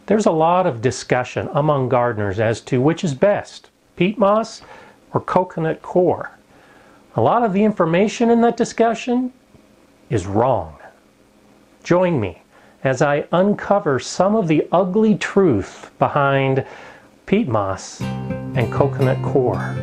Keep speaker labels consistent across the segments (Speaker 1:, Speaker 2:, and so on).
Speaker 1: There's a lot of discussion among gardeners as to which is best, peat moss or coconut coir. A lot of the information in that discussion is wrong. Join me as I uncover some of the ugly truth behind peat moss and coconut coir.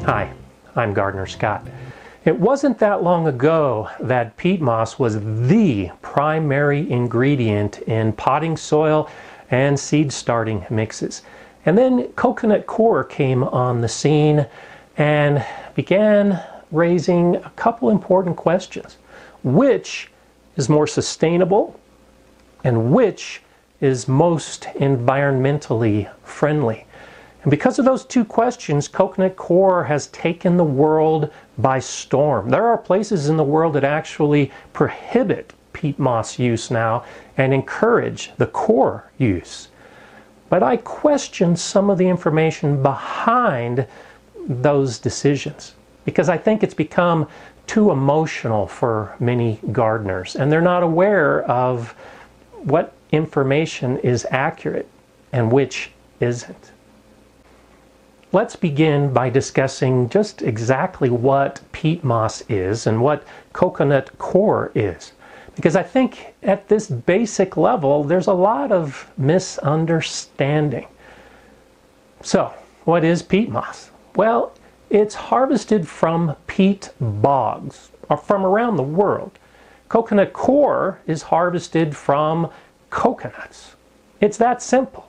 Speaker 1: Hi, I'm Gardener Scott. It wasn't that long ago that peat moss was the primary ingredient in potting soil and seed starting mixes. And then coconut coir came on the scene and began raising a couple important questions. Which is more sustainable and which is most environmentally friendly? And because of those two questions, coconut coir has taken the world by storm. There are places in the world that actually prohibit peat moss use now and encourage the coir use. But I question some of the information behind those decisions because I think it's become too emotional for many gardeners and they're not aware of what information is accurate and which isn't. Let's begin by discussing just exactly what peat moss is and what coconut coir is. Because I think at this basic level, there's a lot of misunderstanding. So, what is peat moss? Well, it's harvested from peat bogs, or from around the world. Coconut coir is harvested from coconuts. It's that simple.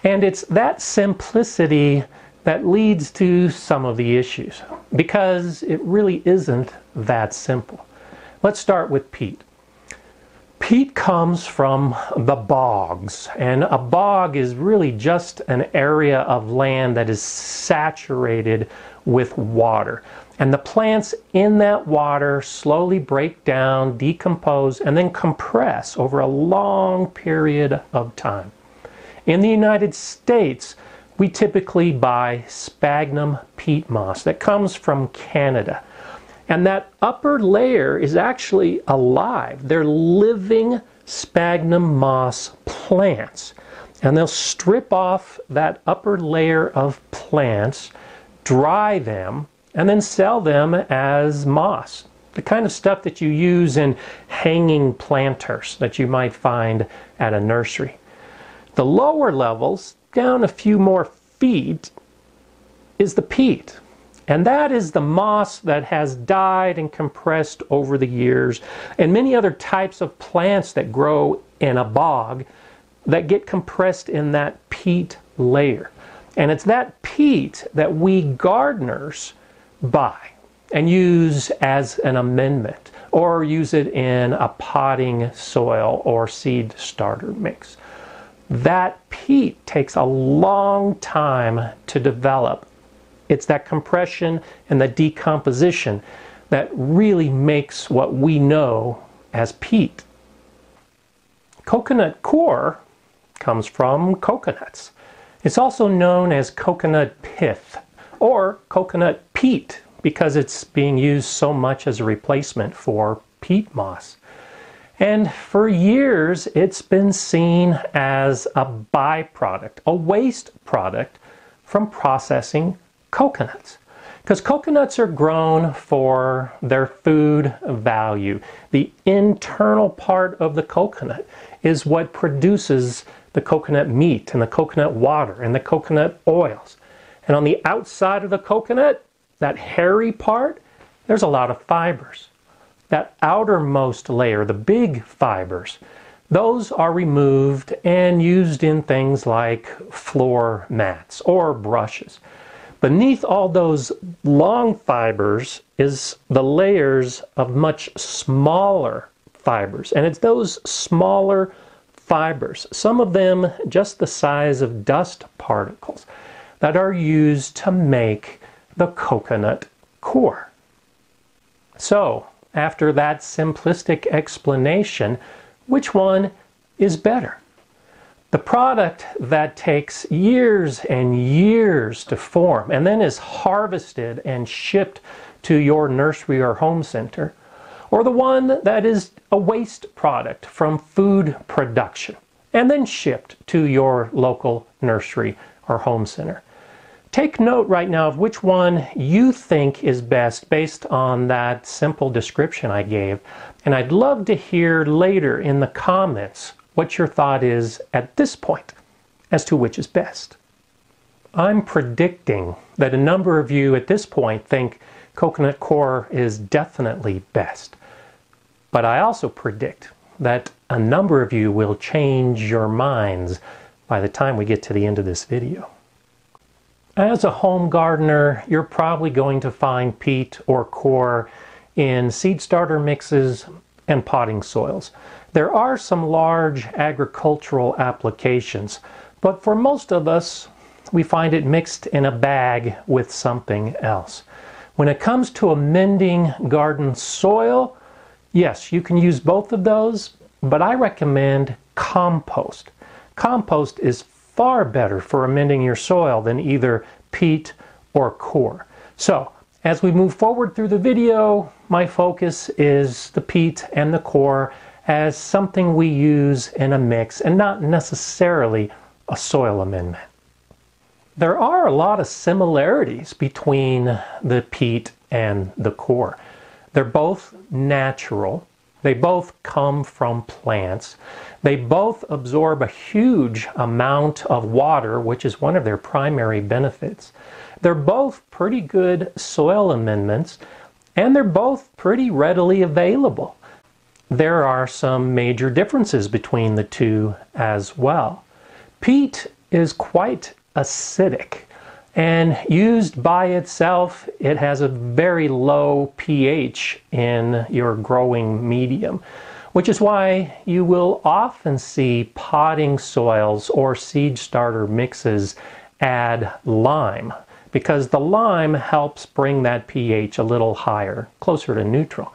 Speaker 1: And it's that simplicity that leads to some of the issues, because it really isn't that simple. Let's start with peat. Peat comes from the bogs, and a bog is really just an area of land that is saturated with water. And the plants in that water slowly break down, decompose, and then compress over a long period of time. In the United States, we typically buy sphagnum peat moss that comes from Canada. And that upper layer is actually alive. They're living sphagnum moss plants. And they'll strip off that upper layer of plants, dry them, and then sell them as moss. The kind of stuff that you use in hanging planters that you might find at a nursery. The lower levels, down a few more feet, is the peat. And that is the moss that has died and compressed over the years, and many other types of plants that grow in a bog that get compressed in that peat layer. And it's that peat that we gardeners buy and use as an amendment, or use it in a potting soil or seed starter mix. That peat takes a long time to develop. It's that compression and the decomposition that really makes what we know as peat. Coconut coir comes from coconuts. It's also known as coconut pith or coconut peat because it's being used so much as a replacement for peat moss. And for years, it's been seen as a byproduct, a waste product from processing coconuts. Because coconuts are grown for their food value. The internal part of the coconut is what produces the coconut meat and the coconut water and the coconut oils. And on the outside of the coconut, that hairy part, there's a lot of fibers. That outermost layer, the big fibers, those are removed and used in things like floor mats or brushes. Beneath all those long fibers is the layers of much smaller fibers. And it's those smaller fibers, some of them just the size of dust particles, that are used to make the coconut coir. So, after that simplistic explanation, which one is better? The product that takes years and years to form and then is harvested and shipped to your nursery or home center, or the one that is a waste product from food production and then shipped to your local nursery or home center. Take note right now of which one you think is best based on that simple description I gave, and I'd love to hear later in the comments what your thought is at this point as to which is best. I'm predicting that a number of you at this point think coconut coir is definitely best, but I also predict that a number of you will change your minds by the time we get to the end of this video. As a home gardener, you're probably going to find peat or coir in seed starter mixes and potting soils. There are some large agricultural applications, but for most of us, we find it mixed in a bag with something else. When it comes to amending garden soil, yes, you can use both of those, but I recommend compost. Compost is far better for amending your soil than either peat or coir. So, as we move forward through the video, my focus is the peat and the coir as something we use in a mix and not necessarily a soil amendment. There are a lot of similarities between the peat and the coir. They're both natural. They both come from plants. They both absorb a huge amount of water, which is one of their primary benefits. They're both pretty good soil amendments, and they're both pretty readily available. There are some major differences between the two as well. Peat is quite acidic, and used by itself, it has a very low pH in your growing medium, which is why you will often see potting soils or seed starter mixes add lime, because the lime helps bring that pH a little higher, closer to neutral.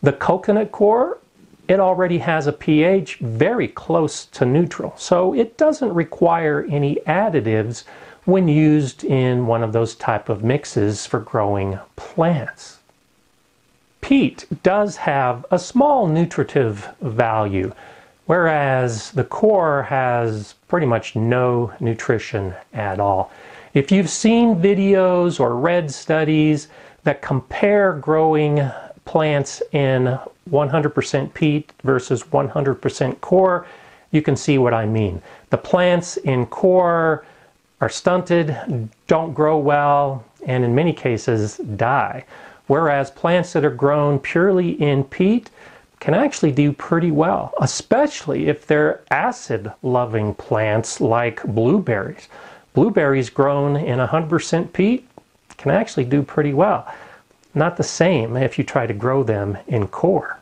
Speaker 1: The coconut coir, it already has a pH very close to neutral, so it doesn't require any additives when used in one of those type of mixes for growing plants. Peat does have a small nutritive value, whereas the coir has pretty much no nutrition at all. If you've seen videos or read studies that compare growing plants in 100% peat versus 100% coir, you can see what I mean. The plants in coir are stunted, don't grow well, and in many cases die. Whereas plants that are grown purely in peat can actually do pretty well, especially if they're acid-loving plants like blueberries. Blueberries grown in 100% peat can actually do pretty well. Not the same if you try to grow them in coir.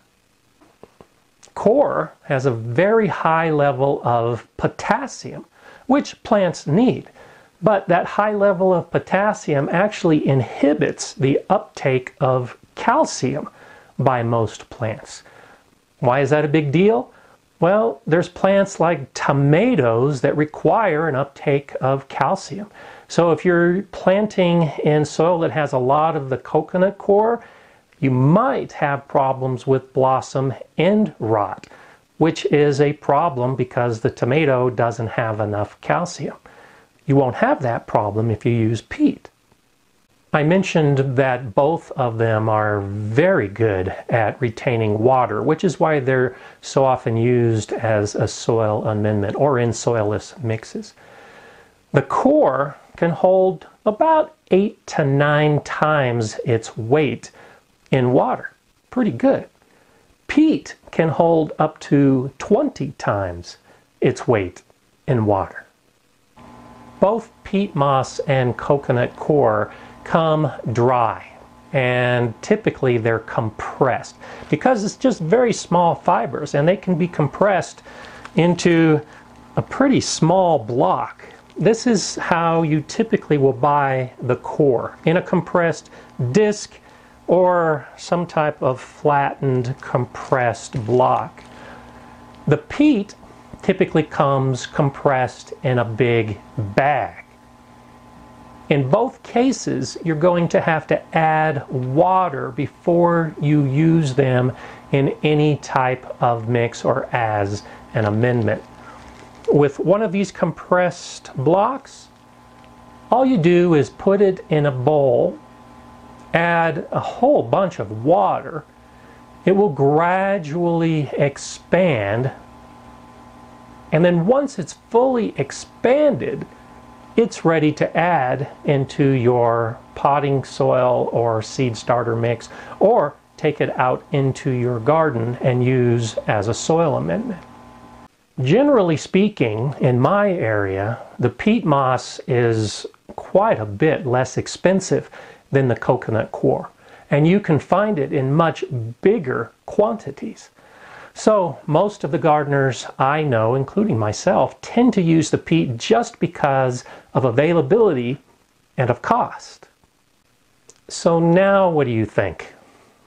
Speaker 1: Coir has a very high level of potassium, which plants need. But that high level of potassium actually inhibits the uptake of calcium by most plants. Why is that a big deal? Well, there's plants like tomatoes that require an uptake of calcium. So if you're planting in soil that has a lot of the coconut coir, you might have problems with blossom end rot, which is a problem because the tomato doesn't have enough calcium. You won't have that problem if you use peat. I mentioned that both of them are very good at retaining water, which is why they're so often used as a soil amendment or in soilless mixes. The coir can hold about 8 to 9 times its weight in water. Pretty good. Peat can hold up to 20 times its weight in water. Both peat moss and coconut coir come dry, and typically they're compressed because it's just very small fibers and they can be compressed into a pretty small block. This is how you typically will buy the coir, in a compressed disc or some type of flattened compressed block. The peat typically comes compressed in a big bag. In both cases, you're going to have to add water before you use them in any type of mix or as an amendment. With one of these compressed blocks, all you do is put it in a bowl, add a whole bunch of water. It will gradually expand, and then once it's fully expanded, it's ready to add into your potting soil or seed starter mix, or take it out into your garden and use as a soil amendment. Generally speaking, in my area, the peat moss is quite a bit less expensive than the coconut coir, and you can find it in much bigger quantities. So most of the gardeners I know, including myself, tend to use the peat just because of availability and of cost. So now what do you think?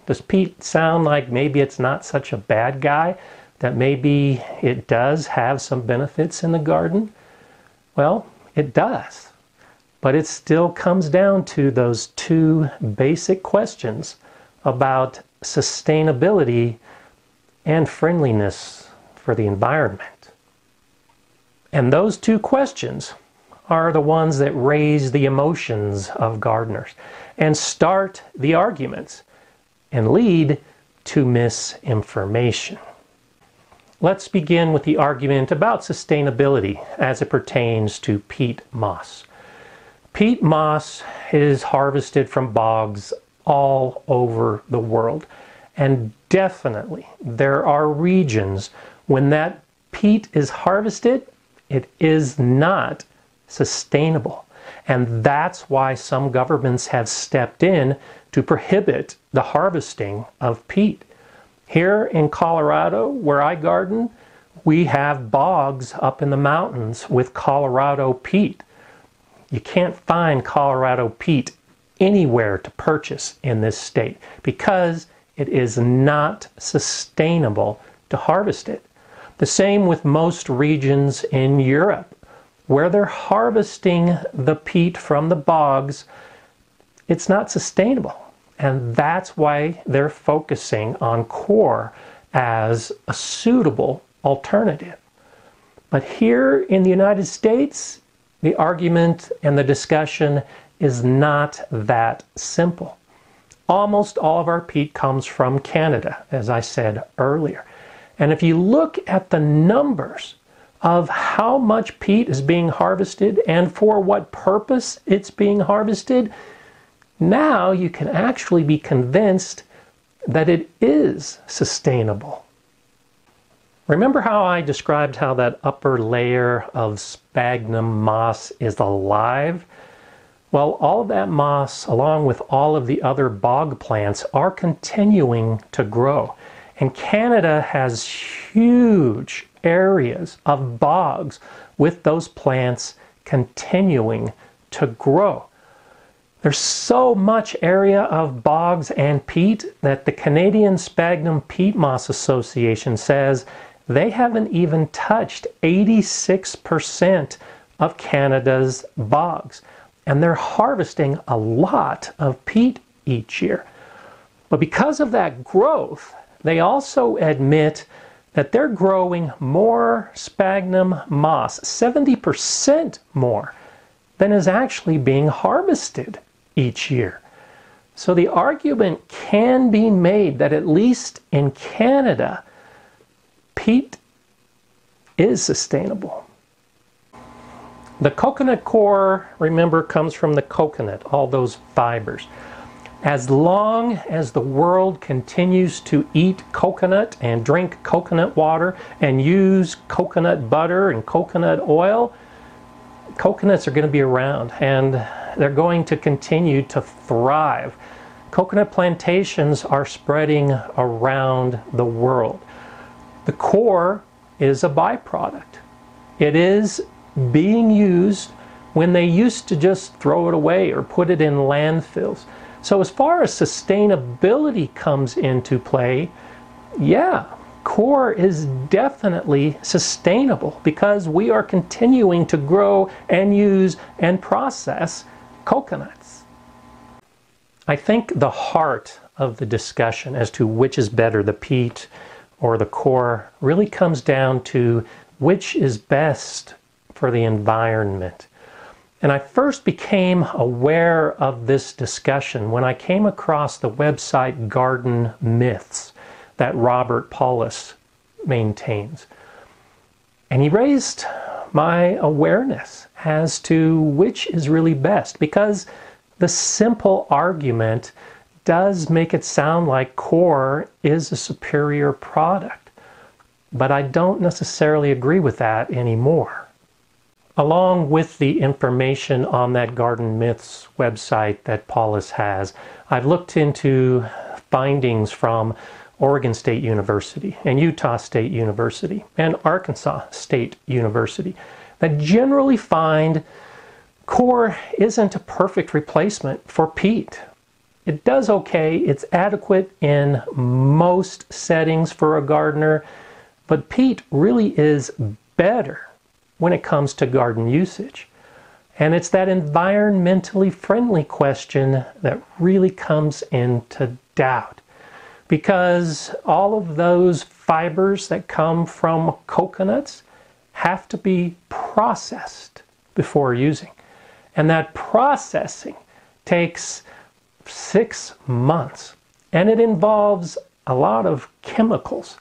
Speaker 1: Does peat sound like maybe it's not such a bad guy? That maybe it does have some benefits in the garden? Well, it does. But it still comes down to those two basic questions about sustainability and friendliness for the environment. And those two questions are the ones that raise the emotions of gardeners and start the arguments and lead to misinformation. Let's begin with the argument about sustainability as it pertains to peat moss. Peat moss is harvested from bogs all over the world, and definitely there are regions when that peat is harvested, it is not sustainable. And that's why some governments have stepped in to prohibit the harvesting of peat. Here in Colorado, where I garden, we have bogs up in the mountains with Colorado peat. You can't find Colorado peat anywhere to purchase in this state because it is not sustainable to harvest it. The same with most regions in Europe, where they're harvesting the peat from the bogs. It's not sustainable. And that's why they're focusing on coir as a suitable alternative. But here in the United States, the argument and the discussion is not that simple. Almost all of our peat comes from Canada, as I said earlier. And if you look at the numbers of how much peat is being harvested and for what purpose it's being harvested, now you can actually be convinced that it is sustainable. Remember how I described how that upper layer of sphagnum moss is alive? Well, all of that moss, along with all of the other bog plants, are continuing to grow. And Canada has huge areas of bogs with those plants continuing to grow. There's so much area of bogs and peat that the Canadian Sphagnum Peat Moss Association says they haven't even touched 86% of Canada's bogs. And they're harvesting a lot of peat each year. But because of that growth, they also admit that they're growing more sphagnum moss, 70% more, than is actually being harvested each year. So the argument can be made that at least in Canada, peat is sustainable. The coconut coir, remember, comes from the coconut, all those fibers. As long as the world continues to eat coconut and drink coconut water and use coconut butter and coconut oil, coconuts are going to be around and they're going to continue to thrive. Coconut plantations are spreading around the world. The coir is a byproduct. It is being used when they used to just throw it away or put it in landfills. So as far as sustainability comes into play, yeah, coir is definitely sustainable because we are continuing to grow and use and process coconuts. I think the heart of the discussion as to which is better, the peat or the coir, really comes down to which is best for the environment. And I first became aware of this discussion when I came across the website Garden Myths that Robert Paulus maintains. And he raised my awareness as to which is really best, because the simple argument does make it sound like coir is a superior product. But I don't necessarily agree with that anymore. Along with the information on that Garden Myths website that Paulus has, I've looked into findings from Oregon State University and Utah State University and Arkansas State University that generally find coir isn't a perfect replacement for peat. It does okay, it's adequate in most settings for a gardener, but peat really is better when it comes to garden usage. And it's that environmentally friendly question that really comes into doubt, because all of those fibers that come from coconuts have to be processed before using. And that processing takes 6 months, and it involves a lot of chemicals.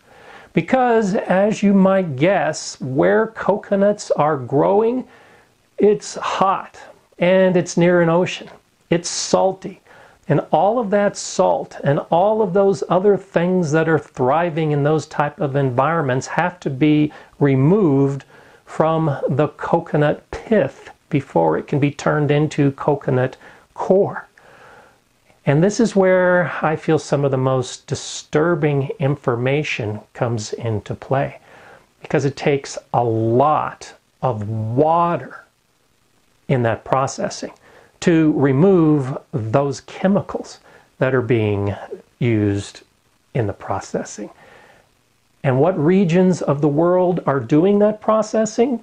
Speaker 1: Because, as you might guess, where coconuts are growing, it's hot and it's near an ocean. It's salty. And all of that salt and all of those other things that are thriving in those type of environments have to be removed from the coconut pith before it can be turned into coconut coir. And this is where I feel some of the most disturbing information comes into play, because it takes a lot of water in that processing to remove those chemicals that are being used in the processing. And what regions of the world are doing that processing?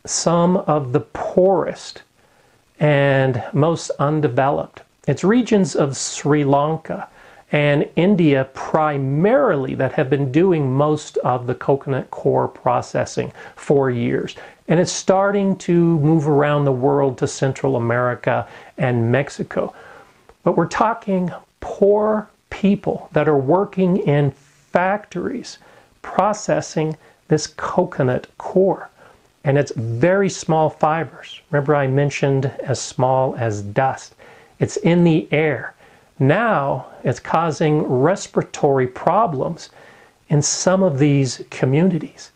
Speaker 1: Some of the poorest and most undeveloped. It's regions of Sri Lanka and India primarily that have been doing most of the coconut coir processing for years. And it's starting to move around the world to Central America and Mexico. But we're talking poor people that are working in factories processing this coconut coir. And it's very small fibers. Remember, I mentioned as small as dust. It's in the air. Now it's causing respiratory problems in some of these communities.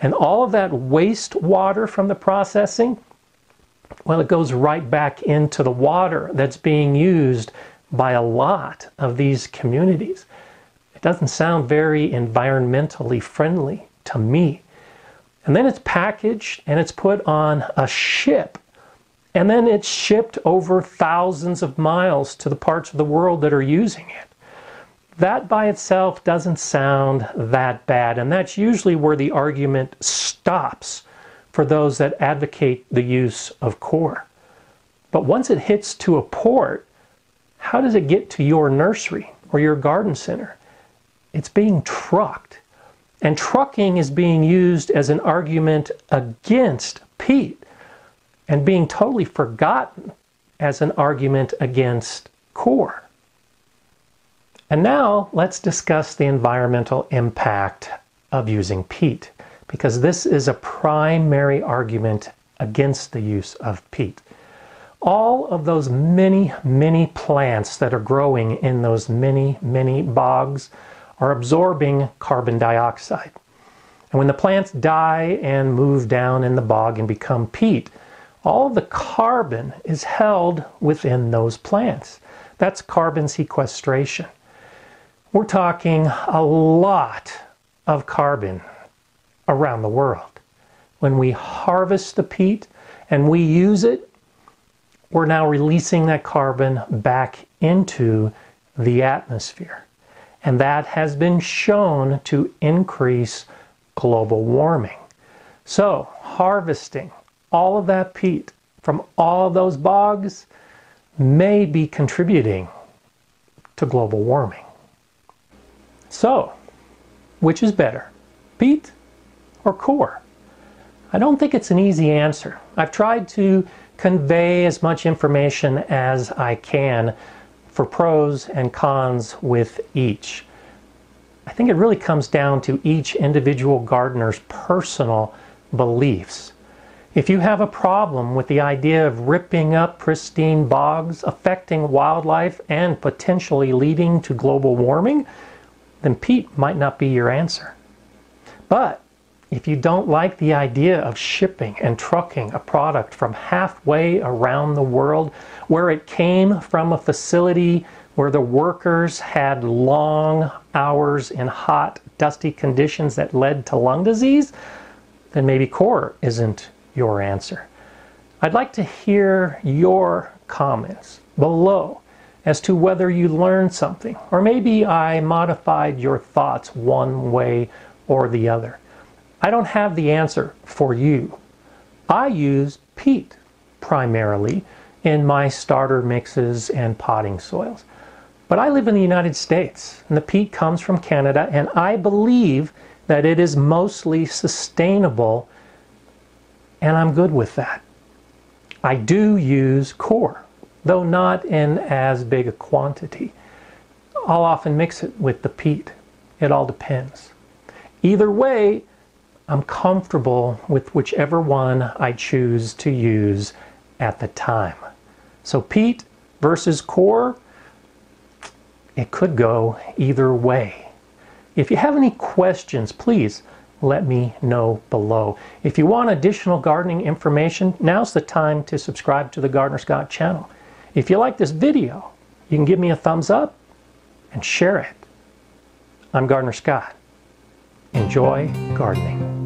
Speaker 1: And all of that wastewater from the processing, well, it goes right back into the water that's being used by a lot of these communities. It doesn't sound very environmentally friendly to me. And then it's packaged and it's put on a ship. And then it's shipped over thousands of miles to the parts of the world that are using it. That by itself doesn't sound that bad. And that's usually where the argument stops for those that advocate the use of coir. But once it hits to a port, how does it get to your nursery or your garden center? It's being trucked. And trucking is being used as an argument against peat, and being totally forgotten as an argument against coir. And now let's discuss the environmental impact of using peat, because this is a primary argument against the use of peat. All of those many, many plants that are growing in those many, many bogs are absorbing carbon dioxide. And when the plants die and move down in the bog and become peat, all of the carbon is held within those plants. That's carbon sequestration. We're talking a lot of carbon around the world. When we harvest the peat and we use it, we're now releasing that carbon back into the atmosphere. and that has been shown to increase global warming. So, harvesting all of that peat from all of those bogs may be contributing to global warming. So, which is better, peat or coir? I don't think it's an easy answer. I've tried to convey as much information as I can for pros and cons with each. I think it really comes down to each individual gardener's personal beliefs. If you have a problem with the idea of ripping up pristine bogs, affecting wildlife, and potentially leading to global warming, then peat might not be your answer. But if you don't like the idea of shipping and trucking a product from halfway around the world, where it came from a facility where the workers had long hours in hot, dusty conditions that led to lung disease, then maybe coir isn't your answer. I'd like to hear your comments below as to whether you learned something, or maybe I modified your thoughts one way or the other. I don't have the answer for you. I use peat primarily in my starter mixes and potting soils. But I live in the United States, and the peat comes from Canada, and I believe that it is mostly sustainable, and I'm good with that. I do use coir, though not in as big a quantity. I'll often mix it with the peat. It all depends. Either way, I'm comfortable with whichever one I choose to use at the time. So peat versus coir, it could go either way. If you have any questions, please let me know below. If you want additional gardening information, now's the time to subscribe to the Gardener Scott channel. If you like this video, you can give me a thumbs up and share it. I'm Gardener Scott. Enjoy gardening.